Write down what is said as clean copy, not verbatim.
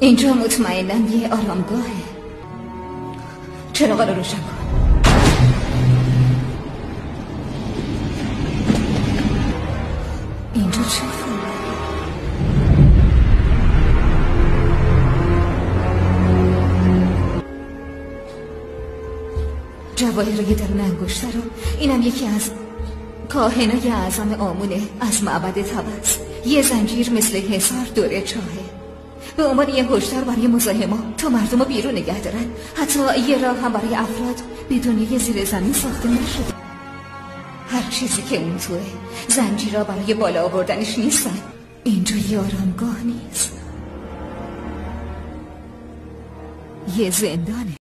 اینجا مطمئنم یه آرامگاهه. چراغا رو روشن کن. اینجا چه جواهرای درون انگشتر رو، اینم یکی از کاهنای اعظم آمونه از معبد تبس. یه زنجیر مثل حصار دوره چاهه، به عنوان یه هشدار برای مزاحما تا مردم رو بیرون نگه دارن. حتی یه راه هم برای افراد به دنیای زیر زمین ساخته نشده. هر چیزی که اون توه زنجیرها برای بالا آوردنش نیستن. اینجا یه آرامگاه نیست، یه زندانه.